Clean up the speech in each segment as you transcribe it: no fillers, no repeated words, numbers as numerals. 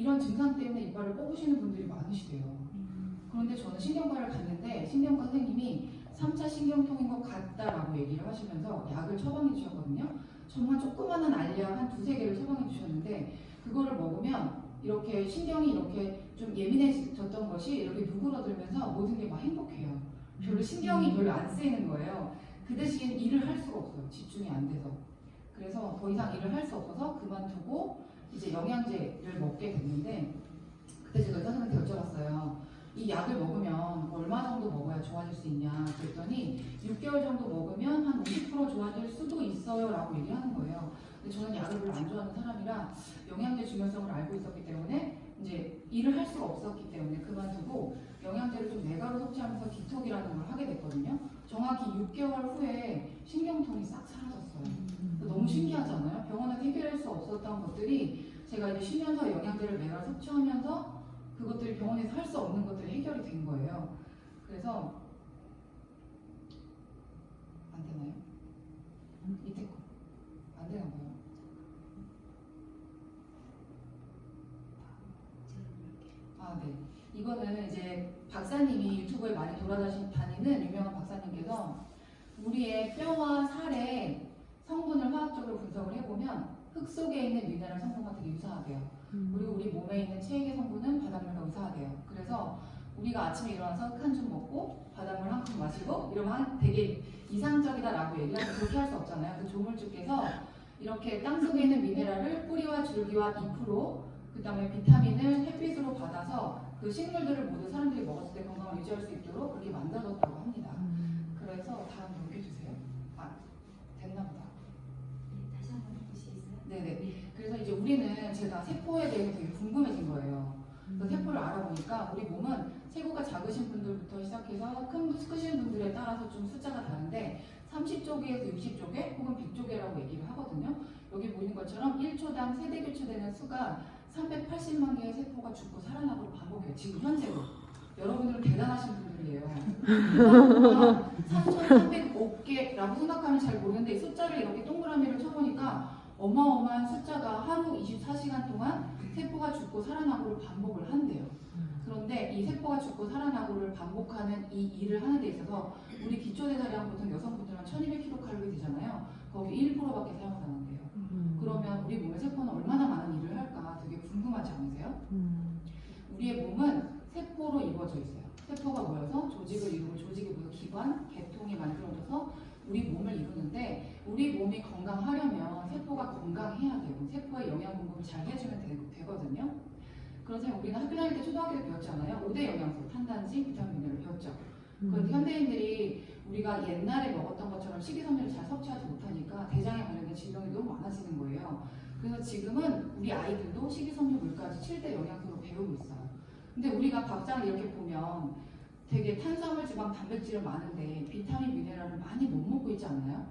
이런 증상 때문에 이빨을 뽑으시는 분들이 많으시대요. 그런데 저는 신경과를 갔는데 신경과 선생님이 3차 신경통인 것 같다라고 얘기를 하시면서 약을 처방해 주셨거든요. 정말 조그마한 알약 한 두세 개를 처방해 주셨는데 그거를 먹으면 이렇게 신경이 이렇게 좀 예민해졌던 것이 이렇게 누그러들면서 모든 게 막 행복해요. 별로 신경이 별로 안 쓰이는 거예요. 그 대신 일을 할 수가 없어요. 집중이 안 돼서. 그래서 더 이상 일을 할 수 없어서 그만두고 이제 영양제를 먹게 됐는데 그때 제가 선생님한테 여쭤봤어요. 이 약을 먹으면 얼마 정도 먹어야 좋아질 수 있냐 그랬더니 6개월 정도 먹으면 한 50% 좋아질 수도 있어요 라고 얘기하는 거예요. 근데 저는 약을 별로 안 좋아하는 사람이라 영양제 중요성을 알고 있었기 때문에 이제 일을 할 수가 없었기 때문에 그만두고 영양제를 좀 내가로 섭취하면서 디톡이라는 걸 하게 됐거든요. 정확히 6개월 후에 신경통이 싹 사라졌어요. 너무 신기하잖아요. 병원에서 해결할 수 없었던 것들이 제가 이제 쉬면서 영양제를 내가 섭취하면서 그것들이 병원에서 할 수 없는 것들이 해결이 된 거예요. 그래서 안 되나요? 밑에 거 안 되나 봐요. 아, 네. 이거는 이제 박사님이 유튜브에 많이 돌아다니는 유명한 박사님께서 우리의 뼈와 살의 성분을 화학적으로 분석을 해보면 흙 속에 있는 미네랄 성분과 되게 유사하대요. 그리고 우리 몸에 있는 체액의 성분은 바닷물과 유사하대요. 그래서 우리가 아침에 일어나서 흙 한 줌 먹고 바닷물 한 컵 마시고 이러면 되게 이상적이다라고 얘기하면 그렇게 할 수 없잖아요. 그 조물주께서 이렇게 땅속에 있는 미네랄을 뿌리와 줄기와 잎으로 그 다음에 비타민을 햇빛으로 받아서 그 식물들을 모두 사람들이 먹었을 때 건강을 유지할 수 있도록 그렇게 만들어졌다고 합니다. 그래서 다음 넘겨주세요. 아, 됐나 보다. 다시 한번 해보시겠어요? 네네. 그래서 이제 우리는 제가 세포에 대해서 되게 궁금해진 거예요. 그래서 세포를 알아보니까 우리 몸은 세포가 작으신 분들부터 시작해서 크신 분들에 따라서 좀 숫자가 다른데 30조개에서 60조개 혹은 100조개라고 얘기를 하거든요. 여기 보이는 것처럼 1초당 세대 교체되는 수가 380만 개의 세포가 죽고 살아나고 반복해요. 지금 현재로. 여러분들은 대단하신 분들이에요. 3,305개라고 생각하면 잘 모르는데 이 숫자를 이렇게 동그라미를 쳐보니까 어마어마한 숫자가 하루 24시간 동안 세포가 죽고 살아나고를 반복을 한대요. 그런데 이 세포가 죽고 살아나고를 반복하는 이 일을 하는 데 있어서 우리 기초대사량 보통 여성분들은 1200kcal 되잖아요. 거기 1%밖에 사용 안 한대요. 그러면 우리 몸의 세포는 얼마나 많은 일을 할까 되게 궁금하지 않으세요? 우리의 몸은 세포로 이루어져 있어요. 세포가 모여서 조직을 이루고 조직이 모여 기관, 계통이 만들어져서 우리 몸을 이루는데 우리 몸이 건강하려면 세포가 건강해야 되고 세포의 영양 공급을 잘 해주면 되거든요. 그래서 우리는 학교 다닐 때 초등학교 때 배웠잖아요. 5대 영양소, 탄단지, 비타민, 미네랄을 배웠죠. 그런데 현대인들이 우리가 옛날에 먹었던 것처럼 식이섬유를 잘 섭취하지 못하니까 대장에 관련된 질병이 너무 많아지는 거예요. 그래서 지금은 우리 아이들도 식이섬유, 물까지 7대 영양소로 배우고 있어요. 근데 우리가 밥상을 이렇게 보면 되게 탄수화물, 지방, 단백질은 많은데 비타민, 미네랄을 많이 못 먹고 있지 않나요?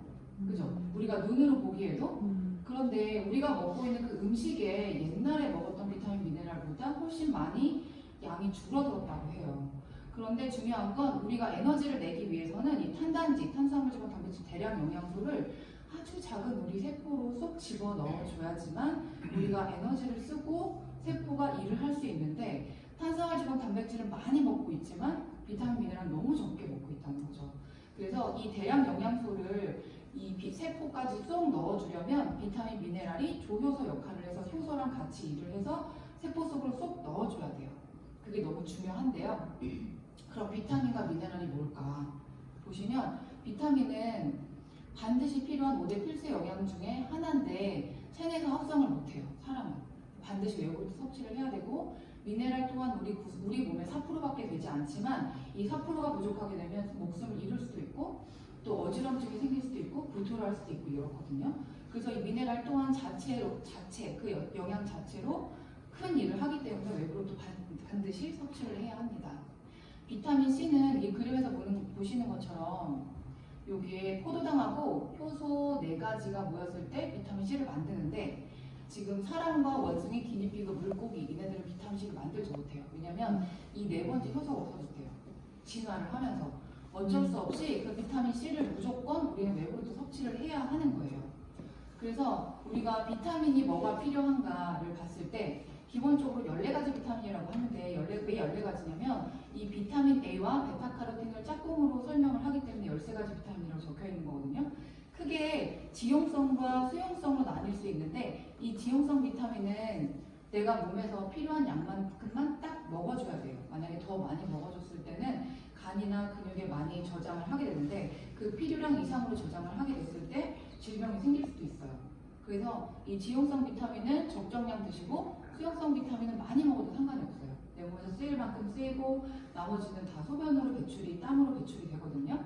그죠? 우리가 눈으로 보기에도 그런데 우리가 먹고 있는 그 음식에 옛날에 먹었던 비타민, 미네랄보다 훨씬 많이 양이 줄어들었다고 해요. 그런데 중요한 건 우리가 에너지를 내기 위해서는 이 탄단지, 탄수화물, 지방, 단백질 대량 영양소를 아주 작은 우리 세포로 쏙 집어 넣어줘야지만 우리가 에너지를 쓰고 세포가 일을 할 수 있는데 탄수화물, 지방, 단백질은 많이 먹고 있지만 비타민, 미네랄은 너무 적게 먹고 있다는 거죠. 그래서 이 대량 영양소를 이 세포까지 쏙 넣어주려면 비타민, 미네랄이 조효소 역할을 해서 효소랑 같이 일을 해서 세포 속으로 쏙 넣어줘야 돼요. 그게 너무 중요한데요. 그럼 비타민과 미네랄이 뭘까? 보시면 비타민은 반드시 필요한 5대 필수 영양 중에 하나인데 체내에서 합성을 못해요. 사람은 반드시 외부로부터 섭취를 해야 되고 미네랄 또한 우리 몸에 4%밖에 되지 않지만 이 4%가 부족하게 되면 목숨을 잃을 수도 있고 또 어지럼증이 생길 수도 있고 구토를 할 수도 있고 이렇거든요. 그래서 이 미네랄 또한 그 영양 자체로 큰 일을 하기 때문에 외부로도 반드시 섭취를 해야 합니다. 비타민 C는 이 그림에서 보시는 것처럼 여기에 포도당하고 효소 4가지가 모였을 때 비타민 C를 만드는데 지금 사람과 원숭이, 기니피그, 물고기 얘네들은 비타민 C를 만들지 못해요. 왜냐면 이 4번째 효소가 없어졌대요. 진화를 하면서 어쩔 수 없이 그 비타민 C를 무조건 우리는 외부로도 섭취를 해야 하는 거예요. 그래서 우리가 비타민이 뭐가 필요한가를 봤을 때 기본적으로 비타민이라고 하는데 왜 14가지냐면 이 비타민 A와 베타카로틴을 짝꿍으로 설명을 하기 때문에 13가지 비타민이라고 적혀 있는 거거든요. 크게 지용성과 수용성으로 나뉠 수 있는데 이 지용성 비타민은 내가 몸에서 필요한 양만큼만 딱 먹어줘야 돼요. 만약에 더 많이 먹어줬을 때는 간이나 근육에 많이 저장을 하게 되는데 그 필요량 이상으로 저장을 하게 됐을 때 질병이 생길 수도 있어요. 그래서 이 지용성 비타민은 적정량 드시고 수용성 비타민은 많이 먹어도 상관이 없어요. 내 몸에서 쓰일 만큼 쓰이고 나머지는 다 소변으로 배출이, 땀으로 배출이 되거든요.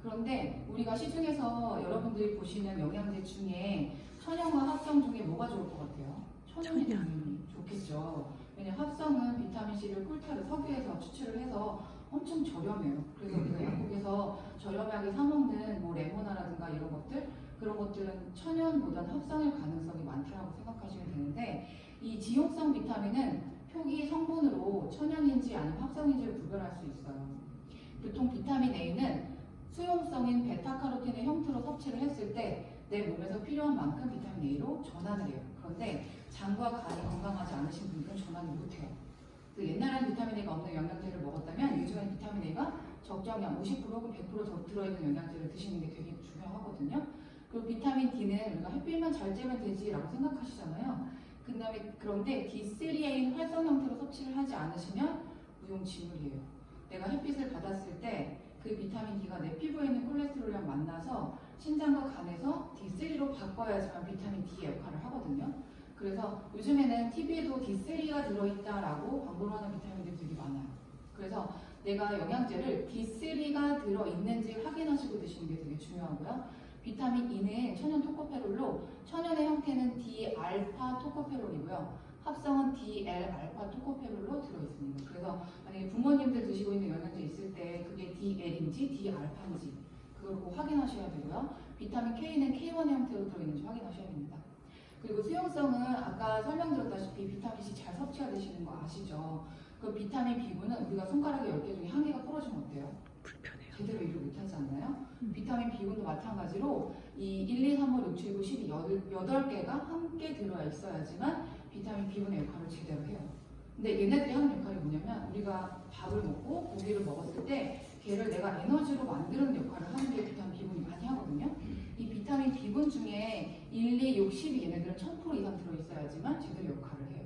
그런데 우리가 시중에서 여러분들이 보시는 영양제 중에 천연과 합성 중에 뭐가 좋을 것 같아요? 천연이 당연히 좋겠죠. 왜냐면 합성은 비타민C를 꿀타를 석유에서 추출을 해서 엄청 저렴해요. 그래서 우리가 약국에서 저렴하게 사 먹는 뭐 레모나라든가 이런 것들 그런 것들은 천연보다는 합성일 가능성이 많다고 생각하시면 되는데 이 지용성 비타민은 표기 성분으로 천연인지 아니면 합성인지를 구별할 수 있어요. 보통 비타민 A는 수용성인 베타카로틴의 형태로 섭취를 했을 때 내 몸에서 필요한 만큼 비타민 A로 전환을 해요. 그런데 장과 간이 건강하지 않으신 분들은 전환을 못해요. 옛날에는 비타민 A가 없는 영양제를 먹었다면 요즘에는 비타민 A가 적정량 50% 혹은 100% 들어있는 영양제를 드시는 게 되게 중요하거든요. 그리고 비타민 D는 우리가 햇빛만 잘 쬐면 되지라고 생각하시잖아요. 그런데 D3A 활성 형태로 섭취를 하지 않으시면 무용지물이에요. 내가 햇빛을 받았을 때 그 비타민 D가 내 피부에 있는 콜레스테롤이랑 만나서 신장과 간에서 D3로 바꿔야지만 비타민 D의 역할을 하거든요. 그래서 요즘에는 TV에도 D3가 들어있다라고 광고를 하는 비타민들이 되게 많아요. 그래서 내가 영양제를 D3가 들어있는지 확인하시고 드시는 게 되게 중요하고요. 비타민 E는 천연 토코페롤로 천연의 형태는 D알파 토코페롤이고요. 합성은 DL-알파 토코페롤로 들어있습니다. 그래서 만약에 부모님들 드시고 있는 영양제 있을 때 그게 DL인지 D알파인지 그걸 꼭 확인하셔야 되고요. 비타민 K는 K1의 형태로 들어있는지 확인하셔야 됩니다. 그리고 수용성은 아까 설명드렸다시피 비타민C 잘 섭취가 되시는 거 아시죠? 그 비타민 B군은 우리가 손가락에 10개 중에 1개가 부러지면 어때요? 불편해요. 제대로 일을 못하지 않나요? 비타민 B군도 마찬가지로 이 1, 2, 3, 5, 6, 7, 9, 12, 8개가 함께 들어야 있어야지만 비타민 B군의 역할을 제대로 해요. 근데 얘네들이 하는 역할이 뭐냐면 우리가 밥을 먹고 고기를 먹었을 때 걔를 내가 에너지로 만드는 역할을 하는 게 비타민 B군이 많이 하거든요. 이 비타민 B군 중에 1, 2, 6, 12 얘네들은 1000% 이상 들어있어야지만 제대로 역할을 해요.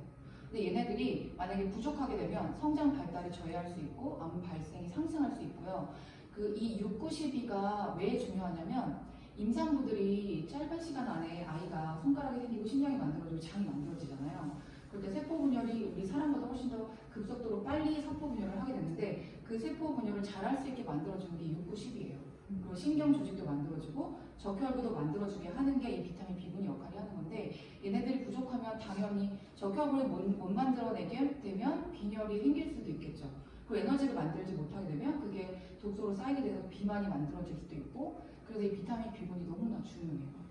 근데 얘네들이 만약에 부족하게 되면 성장 발달이 저해할 수 있고 암 발생이 상승할 수 있고요. 이 6, 9, 12가 왜 중요하냐면 임산부들이 짧은 시간 안에 아이가 손가락이 생기고 신장이 만들어지고 장이 만들어지잖아요. 그럴 때 세포 분열이 우리 사람보다 훨씬 더 급속도로 빨리 세포 분열을 하게 되는데 그 세포 분열을 잘할 수 있게 만들어주는 게 6, 9, 10이에요. 그리고 신경 조직도 만들어주고 적혈구도 만들어주게 하는 게 이 비타민 B군이 역할이 하는 건데 얘네들이 부족하면 당연히 적혈구를 못 만들어내게 되면 빈혈이 생길 수도 있겠죠. 그 에너지를 만들지 못하게 되면 그게 독소로 쌓이게 돼서 비만이 만들어질 수도 있고 그래서 이 비타민 B군이 너무나 중요해요.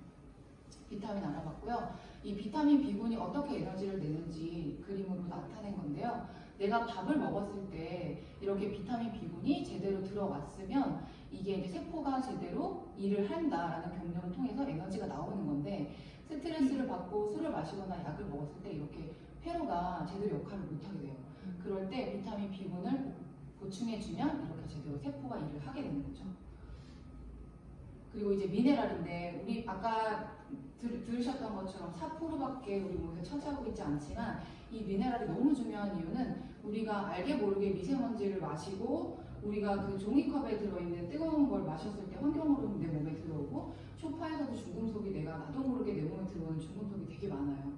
비타민 알아봤고요. 이 비타민 B군이 어떻게 에너지를 내는지 그림으로 나타낸 건데요. 내가 밥을 먹었을 때 이렇게 비타민 B군이 제대로 들어왔으면 이게 이제 세포가 제대로 일을 한다라는 경련을 통해서 에너지가 나오는 건데 스트레스를 받고 술을 마시거나 약을 먹었을 때 이렇게 폐로가 제대로 역할을 못하게 돼요. 그럴 때 비타민 B군을 보충해주면 이렇게 제대로 세포가 일을 하게 되는 거죠. 그리고 이제 미네랄인데 우리 아까 들으셨던 것처럼 4%밖에 우리 몸에서 차지하고 있지 않지만 이 미네랄이 너무 중요한 이유는 우리가 알게 모르게 미세먼지를 마시고 우리가 그 종이컵에 들어있는 뜨거운 걸 마셨을 때 환경으로 내 몸에 들어오고 소파에서도 중금속이 내가 나도 모르게 내 몸에 들어오는 중금속이 되게 많아요.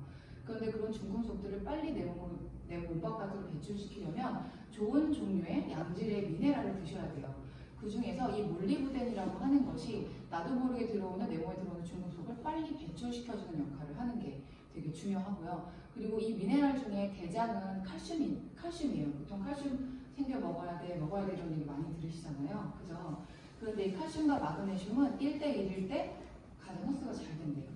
그런데 그런 중금속들을 빨리 내 몸 바깥으로 배출시키려면 좋은 종류의 양질의 미네랄을 드셔야 돼요. 그 중에서 이 몰리브덴이라고 하는 것이 나도 모르게 들어오는 내 몸에 들어오는 중금속을 빨리 배출시켜주는 역할을 하는 게 되게 중요하고요. 그리고 이 미네랄 중에 대장은 칼슘이에요. 보통 칼슘 챙겨 먹어야 돼 이런 얘기 많이 들으시잖아요. 그죠? 그런데 이 칼슘과 마그네슘은 1대1일 때 가장 흡수가 잘 된대요.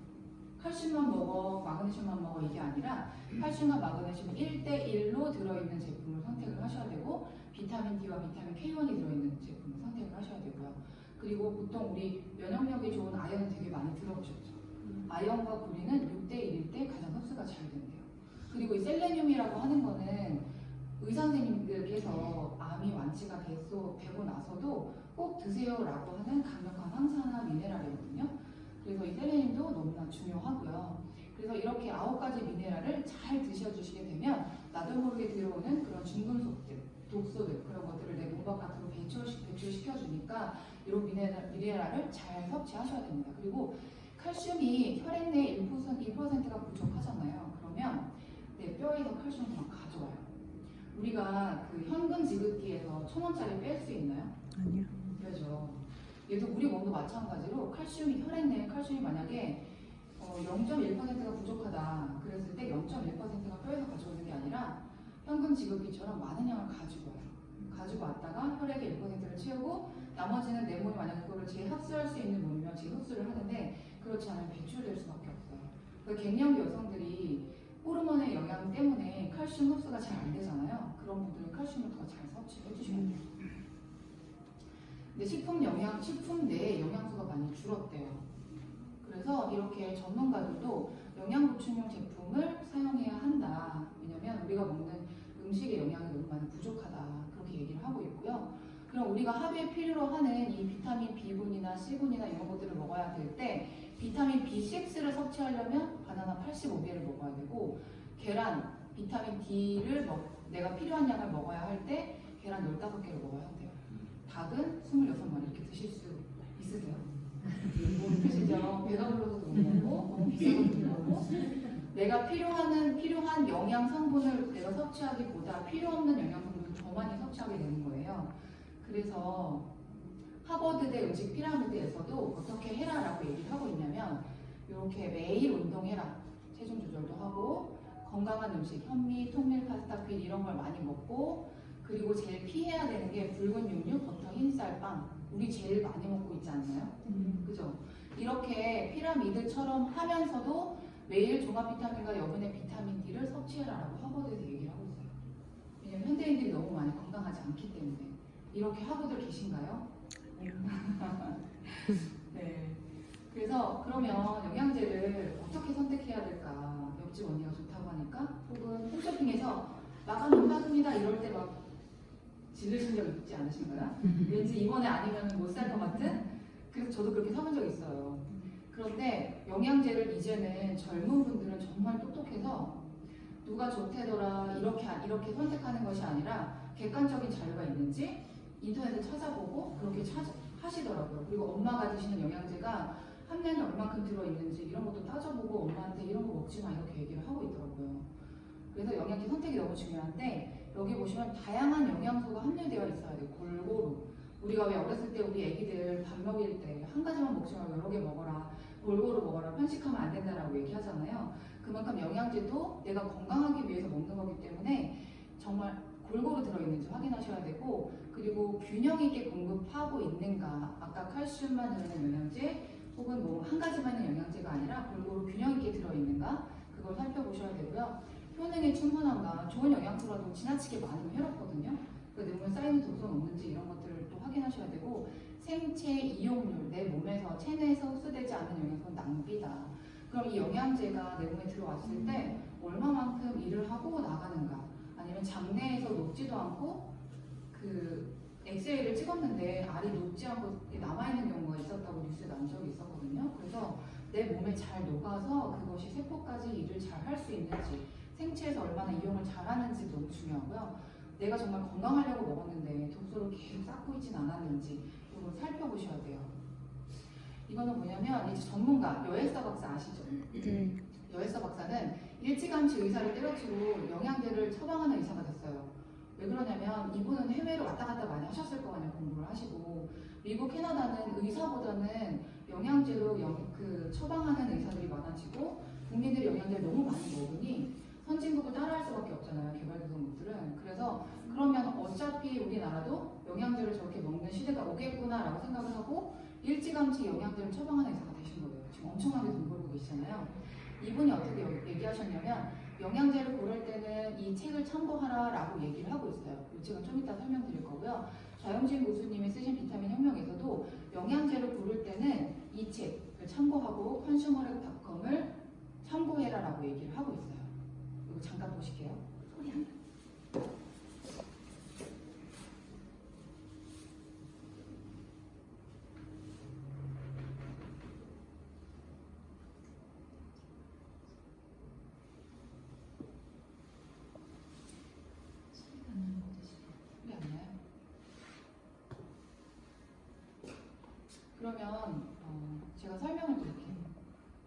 칼슘만 먹어, 마그네슘만 먹어 이게 아니라 칼슘과 마그네슘 1대1로 들어있는 제품을 선택을 하셔야 되고 비타민 D와 비타민 K1이 들어있는 제품을 선택을 하셔야 되고요. 그리고 보통 우리 면역력이 좋은 아연은 되게 많이 들어보셨죠? 아연과 구리는 6대1일 때 가장 흡수가 잘 된대요. 그리고 이 셀레늄이라고 하는 거는 의사 선생님들께서 암이 완치가 되고 나서도 꼭 드세요라고 하는 강력한 항산화 미네랄이거든요. 그래서 이 셀레늄도 너무나 중요하고요. 그래서 이렇게 9가지 미네랄을 잘 드셔주시게 되면 나도 모르게 들어오는 그런 중금속들, 독소들 그런 것들을 내 몸 바깥으로 배출시켜주니까 이런 미네랄을 잘 섭취하셔야 됩니다. 그리고 칼슘이 혈액 내 1%가 부족하잖아요. 그러면 내 뼈에서 칼슘을 막 가져와요. 우리가 그 현금 지급기에서 1,000원짜리 뺄 수 있나요? 아니요. 그렇죠. 얘도 우리 몸도 마찬가지로 칼슘이 혈액 내에 칼슘이 만약에 0.1%가 부족하다 그랬을 때 0.1%가 뼈에서 가져오는 게 아니라 현금 지급기처럼 많은 양을 가지고 와요. 가지고 왔다가 혈액의 1%를 채우고 나머지는 내 몸이 만약에 그거를 재흡수할 수 있는 몸이면 재흡수를 하는데 그렇지 않으면 배출될 수밖에 없어요. 그래서 갱년기 여성들이 호르몬의 영향 때문에 칼슘 흡수가 잘 안 되잖아요. 그런 분들은 칼슘을 더 잘 섭취해 주셔야 돼요. 근데 식품 내에 영양소가 많이 줄었대요. 그래서 이렇게 전문가들도 영양 보충용 제품을 사용해야 한다. 왜냐면 우리가 먹는 음식의 영양이 너무 많이 부족하다. 그렇게 얘기를 하고 있고요. 그럼 우리가 하루에 필요로 하는 이 비타민 B군이나 C군이나 이런 것들을 먹어야 될 때 비타민 B6를 섭취하려면 바나나 85개를 먹어야 되고 계란, 비타민 D를 내가 필요한 양을 먹어야 할 때 계란 15개를 먹어야 한대요. 닭은 26마리 이렇게 드실 수 있으세요? 못 드시죠? 배가 불러서도 못 먹고 너무 비싸서 못 먹고 내가 필요한 영양 성분을 내가 섭취하기보다 필요 없는 영양 성분을 더 많이 섭취하게 되는 거예요. 그래서 하버드대 음식 피라미드에서도 어떻게 해라라고 얘기를 하고 있냐면 이렇게 매일 운동해라. 체중 조절도 하고 건강한 음식, 현미, 통밀, 파스타, 퀼 이런 걸 많이 먹고 그리고 제일 피해야 되는 게 붉은 육류, 버터, 흰쌀, 빵. 우리 제일 많이 먹고 있지 않나요? 그죠? 이렇게 피라미드처럼 하면서도 매일 종합 비타민과 여분의 비타민 D를 섭취해라라고 하버드에서 얘기를 하고 있어요. 왜냐면 현대인들이 너무 많이 건강하지 않기 때문에. 이렇게 하고들 계신가요? 네. 그래서 그러면 영양제를 어떻게 선택해야 될까? 옆집 언니가 좋다고 하니까 혹은 홈쇼핑에서 마감 임박입니다 이럴 때 막 질르신 적 있지 않으신가요? 왠지 이번에 아니면 못 살 것 같은? 그래서 저도 그렇게 사본 적 있어요. 그런데 영양제를 이제는 젊은 분들은 정말 똑똑해서 누가 좋대더라 이렇게 선택하는 것이 아니라 객관적인 자료가 있는지 인터넷에 찾아보고 그렇게 하시더라고요. 그리고 엄마가 드시는 영양제가 함량이 얼마큼 들어있는지 이런 것도 따져보고 엄마한테 이런 거 먹지 마 이렇게 얘기를 하고 있더라고요. 그래서 영양제 선택이 너무 중요한데 여기 보시면 다양한 영양소가 함유되어 있어야 돼요. 골고루. 우리가 왜 어렸을 때 우리 애기들 밥 먹일 때 한 가지만 먹지 말고 여러 개 먹어라. 골고루 먹어라. 편식하면 안 된다라고 얘기하잖아요. 그만큼 영양제도 내가 건강하기 위해서 먹는 거기 때문에 정말 골고루 들어있는지 확인하셔야 되고 그리고 균형 있게 공급하고 있는가 아까 칼슘만 들어있는 영양제 혹은 뭐 한 가지만 있는 영양제가 아니라 골고루 균형 있게 들어있는가 그걸 살펴보셔야 되고요. 효능의 충분한가 좋은 영양소라도 지나치게 많으면 해롭거든요. 그 내용에 쌓이는 독소는 없는지 이런 것들을 또 확인하셔야 되고 생체 이용률 내 몸에서 체내에서 흡수되지 않는 영양소는 낭비다. 그럼 이 영양제가 내 몸에 들어왔을 때 얼마만큼 일을 하고 나가는가 아니면 장내에서 녹지도 않고 그 엑스레이를 찍었는데 알이 녹지 않고 남아있는 경우가 있었다고 뉴스에 난 적이 있었거든요. 그래서 내 몸에 잘 녹아서 그것이 세포까지 일을 잘 할 수 있는지 생체에서 얼마나 이용을 잘하는지 너무 중요하고요. 내가 정말 건강하려고 먹었는데 독소를 계속 쌓고 있진 않았는지 이걸 살펴보셔야 돼요. 이거는 뭐냐면 이제 전문가 여혜서 박사 아시죠? 네. 여혜서 박사는 일찌감치 의사를 때려치고 영양제를 처방하는 의사가 됐어요. 왜 그러냐면 이분은 해외로 왔다 갔다 많이 하셨을 거 아니에요. 공부를 하시고 미국, 캐나다는 의사보다는 영양제로 처방하는 의사들이 많아지고 국민들이 영양제를 너무 많이 먹으니 선진국을 따라할 수밖에 없잖아요. 개발도상국들은. 그래서 그러면 어차피 우리나라도 영양제를 저렇게 먹는 시대가 오겠구나라고 생각을 하고 일찌감치 영양제를 처방하는 의사가 되신 거예요. 지금 엄청나게 돈 벌고 계시잖아요. 이분이 어떻게 얘기하셨냐면 영양제를 고를 때는 이 책을 참고하라라고 얘기를 하고 있어요. 이 책은 좀 이따 설명드릴 거고요. 좌영진 교수님이 쓰신 비타민 혁명에서도 영양제를 고를 때는 이 책을 참고하고 컨슈머랩닷컴을 참고해라라고 얘기를 하고 있어요. 이거 잠깐 보실게요. 소리 안 나. 그러면 제가 설명을 드릴게요.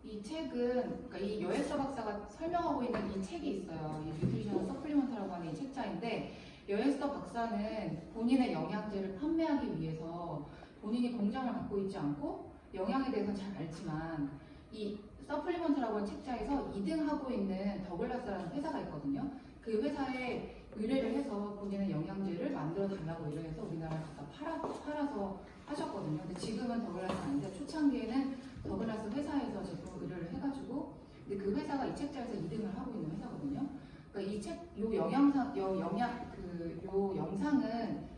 이 책은 그러니까 이 여예서 박사가 설명하고 있는 이 책이 있어요. 이 뉴트리셔널 서플리먼트라고 하는 이 책자인데 여예서 박사는 본인의 영양제를 판매하기 위해서 본인이 공장을 갖고 있지 않고 영양에 대해서 잘 알지만 이 서플리먼트라고 하는 책자에서 2등하고 있는 더글라스라는 회사가 있거든요. 그 회사에 의뢰를 해서 본인의 영양제를 만들어 달라고 의뢰해서 우리나라에 갖다 팔아서 하셨거든요. 근데 지금은 더글라스가 아닌데 초창기에는 더글라스 회사에서 제품 의뢰를 해가지고 근데 그 회사가 이 책자에서 2등을 하고 있는 회사거든요. 그러니까 이 책, 요 영상은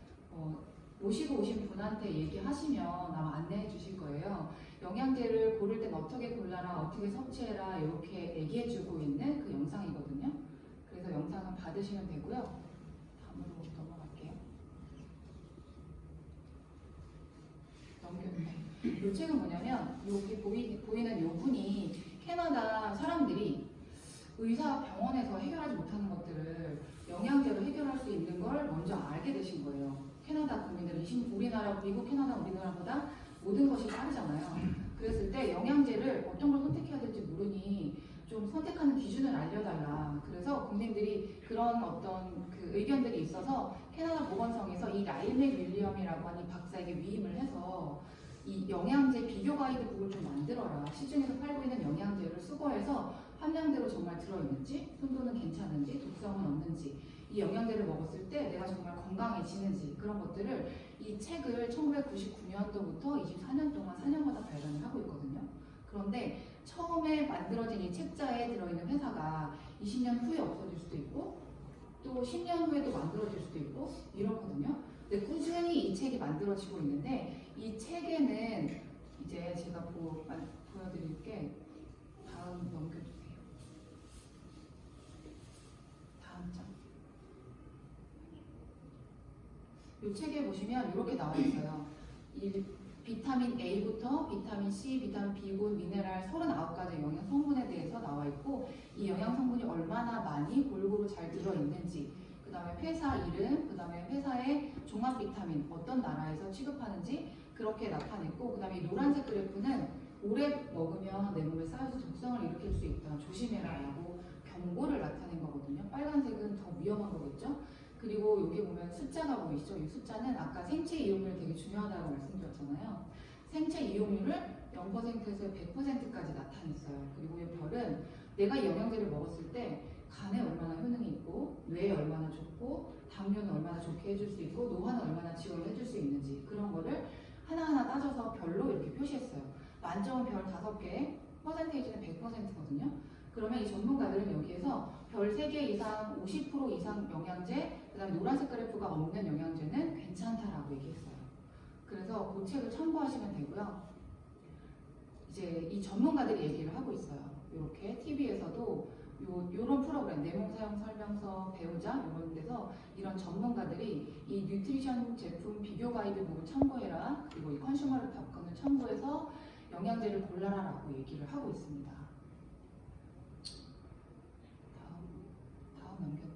모시고 오신 분한테 얘기하시면 아마 안내해 주실 거예요. 영양제를 고를 땐 어떻게 골라라, 어떻게 섭취해라 이렇게 얘기해 주고 있는 그 영상이거든요. 그래서 영상은 받으시면 되고요. 다음으로 넘어갈게요. 넘겼네. 이 책은 뭐냐면 여기 보이는 이 분이 캐나다 사람들이 의사 병원에서 해결하지 못하는 것들을 영양제로 해결할 수 있는 걸 먼저 알게 되신 거예요. 캐나다 국민들은 우리나라, 미국, 캐나다, 우리나라보다 모든 것이 빠르잖아요. 그랬을 때 영양제를 어떤 걸 선택해야 될지 모르니 좀 선택하는 기준을 알려달라. 그래서 국민들이 그런 어떤 그 의견들이 있어서 캐나다 보건성에서 이 라일맥 윌리엄이라고 하는 박사에게 위임을 해서 이 영양제 비교 가이드북을 좀 만들어라. 시중에서 팔고 있는 영양제를 수거해서 함량대로 정말 들어있는지, 순도는 괜찮은지, 독성은 없는지, 이 영양제를 먹었을 때 내가 정말 건강해지는지 그런 것들을 이 책을 1999년도부터 24년 동안 4년마다 발간을 하고 있거든요. 그런데 처음에 만들어진 이 책자에 들어있는 회사가 20년 후에 없어질 수도 있고 또 10년 후에도 만들어질 수도 있고 이렇거든요. 근데 꾸준히 이 책이 만들어지고 있는데 이 책에는 이제 제가 보여드릴게 다음 넘겨주세요. 다음 장. 이 책에 보시면 이렇게 나와 있어요. 이 비타민 A부터 비타민 C, 비타민 B9, 미네랄 39가지 영양 성분에 대해서 나와 있고 이 영양 성분이 얼마나 많이 골고루 잘 들어있는지 그 다음에 회사 이름, 그 다음에 회사의 종합 비타민 어떤 나라에서 취급하는지 그렇게 나타냈고 그 다음에 이 노란색 그래프는 오래 먹으면 내 몸에 쌓여서 독성을 일으킬 수 있다. 조심해라 라고 경고를 나타낸 거거든요. 빨간색은 더 위험한 거겠죠. 그리고 여기 보면 숫자가 보이시죠? 이 숫자는 아까 생체 이용률이 되게 중요하다고 말씀드렸잖아요. 생체 이용률을 0%에서 100%까지 나타냈어요. 그리고 이 별은 내가 이 영양제를 먹었을 때 간에 얼마나 효능이 있고 뇌에 얼마나 좋고 당뇨는 얼마나 좋게 해줄 수 있고 노화는 얼마나 지원을 해줄 수 있는지 그런 거를 하나하나 따져서 별로 이렇게 표시했어요. 만점은 별 5개, 퍼센테이지는 100%거든요. 그러면 이 전문가들은 여기에서 별 3개 이상, 50% 이상 영양제, 그 다음에 노란색 그래프가 없는 영양제는 괜찮다라고 얘기했어요. 그래서 그 책을 참고하시면 되고요. 이제 이 제품들이 얘기를 하고 있어요. 이렇게 TV에서도 요런 프로그램, 내몸 사용 설명서, 배우자 이런 데서 이런 전문가들이 이 뉴트리션 제품 비교 가이드북을 참고해라. 그리고 이 컨슈머랩닷컴을 참고해서 영양제를 골라라라고 얘기를 하고 있습니다. 다음 넘겨주세요.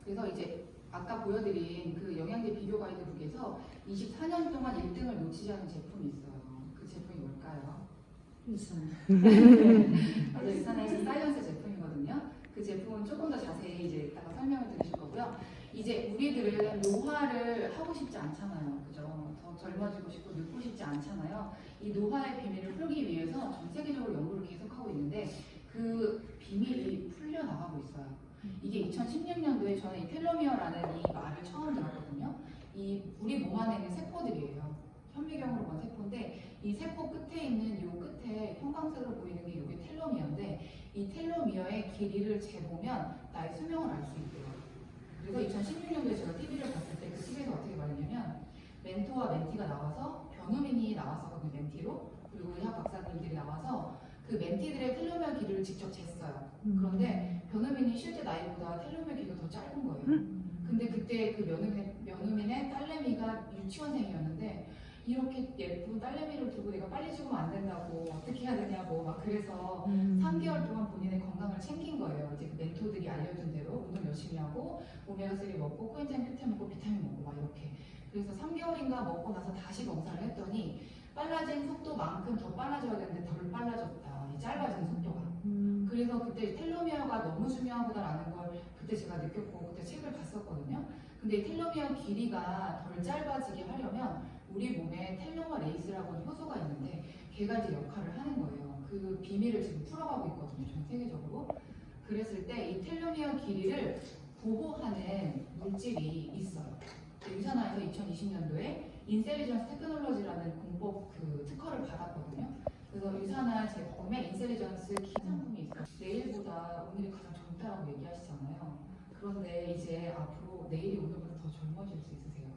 그래서 이제 아까 보여드린 그 영양제 비교 가이드북에서 24년 동안 1등을 놓치지 않은 제품이 있어요. 그 제품이 뭘까요? 맞아요. 유산에이션 사이언스 제품이거든요. 그 제품은 조금 더 자세히 이제 이따가 설명을 드리실 거고요. 이제 우리들은 노화를 하고 싶지 않잖아요. 그죠? 더 젊어지고 싶고 늙고 싶지 않잖아요. 이 노화의 비밀을 풀기 위해서 전 세계적으로 연구를 계속하고 있는데 그 비밀이 풀려나가고 있어요. 이게 2016년도에 저는 이 텔로미어라는 이 말을 처음 들었거든요. 이 우리 몸 안에 있는 세포들이에요. 현미경으로 본 세포인데 이 세포 끝에 있는 이 끝에 형광색으로 보이는 게 이게 텔로미어인데 이 텔로미어의 길이를 재보면 나의 수명을 알 수 있대요. 그래서 2016년도에 제가 TV를 봤을 때 그 TV에서 어떻게 말했냐면 멘토와 멘티가 나와서 변호민이 나왔었거든요. 멘티로. 그리고 의학 박사님들이 나와서 그 멘티들의 텔로미어 길이를 직접 쟀어요. 그런데 변호민이 실제 나이보다 텔로미어 길이가 더 짧은 거예요. 근데 그때 그 변호민의 딸내미가 유치원생이었는데 이렇게 예쁜 딸내미를 두고 내가 빨리 죽으면 안 된다고 어떻게 해야 되냐고 막 그래서 음. 3개월 동안 본인의 건강을 챙긴 거예요. 이제 그 멘토들이 알려준 대로 운동 열심히 하고 오메가3 먹고 코엔자임 Q10 먹고 비타민 먹고 막 이렇게. 그래서 3개월인가 먹고 나서 다시 검사를 했더니 빨라진 속도만큼 더 빨라져야 되는데 덜 빨라졌다. 이 짧아진 속도가. 그래서 그때 텔로미어가 너무 중요하구나라는 걸 그때 제가 느꼈고 그때 책을 봤었거든요. 근데 이 텔로미어 길이가 덜 짧아지게 하려면 우리 몸에 텔로머레이스라고 하는 효소가 있는데 걔가 이제 역할을 하는 거예요. 그 비밀을 지금 풀어가고 있거든요. 전 세계적으로. 그랬을 때 이 텔로미어 길이를 보호하는 물질이 있어요. 유산화에서 2020년도에 인셀리전스 테크놀로지라는 공법 그 특허를 받았거든요. 그래서 유산화 제품에 인셀리전스 기상품이 있어요. 내일보다 오늘이 가장 젊다라고 얘기하시잖아요. 그런데 이제 앞으로 내일이 오늘보다 더 젊어질 수 있으세요.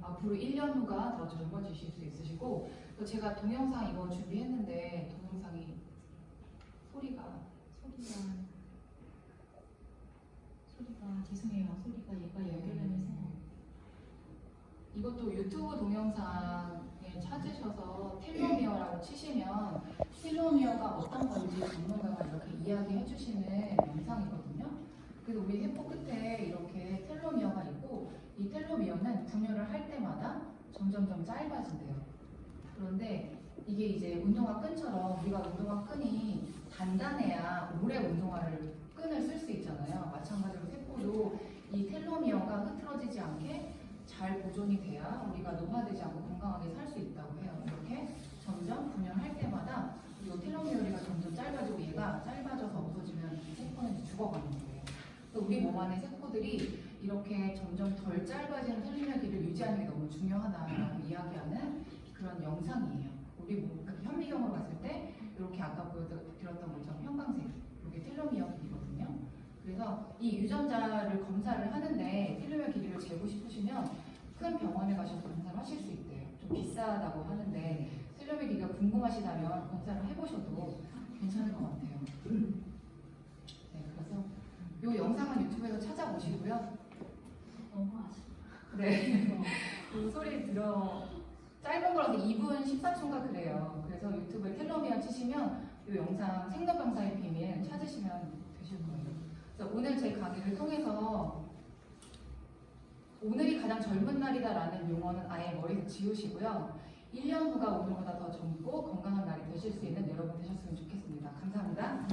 앞으로 1년 후가 더 젊어지실 수 있으시고 또 제가 동영상 이거 준비했는데 동영상이 소리가 죄송해요. 소리가 얘가 연결되면서 이것도 유튜브 동영상에 찾으셔서 텔로미어라고 치시면 텔로미어가 어떤 건지 전문가가 이렇게 이야기해 주시는 영상이거든요. 그래서 우리 세포 끝에 이렇게 텔로미어가 있고 이 텔로미어는 분열을 할 때마다 점점점 짧아진대요. 그런데 이게 이제 운동화 끈처럼 우리가 운동화 끈이 단단해야 오래 운동화를 끈을 쓸 수 있잖아요. 마찬가지로 세포도 이 텔로미어가 흐트러지지 않게 잘 보존이 돼야 우리가 노화되지 않고 건강하게 살 수 있다고 해요. 이렇게 점점 분열할 때마다 이 텔로미어가 점점 짧아지고 얘가 짧아져서 없어지면 이 세포는 이제 죽어가는 거예요. 또 우리 몸 안의 세포들이 이렇게 점점 덜 짧아지는 텔로미어 길이를 유지하는 게 너무 중요하다라고 이야기하는 그런 영상이에요. 우리 몸 현미경으로 봤을 때 이렇게 아까 보여드렸던 것처럼 형광색 이게 텔로미어 길이거든요. 그래서 이 유전자를 검사를 하는데 텔로미어 길이를 재고 싶으시면 큰 병원에 가셔서 검사를 하실 수 있대요. 좀 비싸다고 하는데 텔로미어 길이가 궁금하시다면 검사를 해보셔도 괜찮을 것 같아요. 네, 그래서 이 영상은 유튜브에서 찾아보시고요. 너무 아쉽다. 네, 그 소리 들어 짧은 거라서 2분 14초인가 그래요. 그래서 유튜브에 텔로미어 치시면 이 영상 생로병사의 비밀 찾으시면 되실 거예요. 그래서 오늘 제 강의를 통해서 오늘이 가장 젊은 날이다라는 용어는 아예 머리에서 지우시고요. 1년 후가 오늘보다 더 젊고 건강한 날이 되실 수 있는 여러분 되셨으면 좋겠습니다. 감사합니다.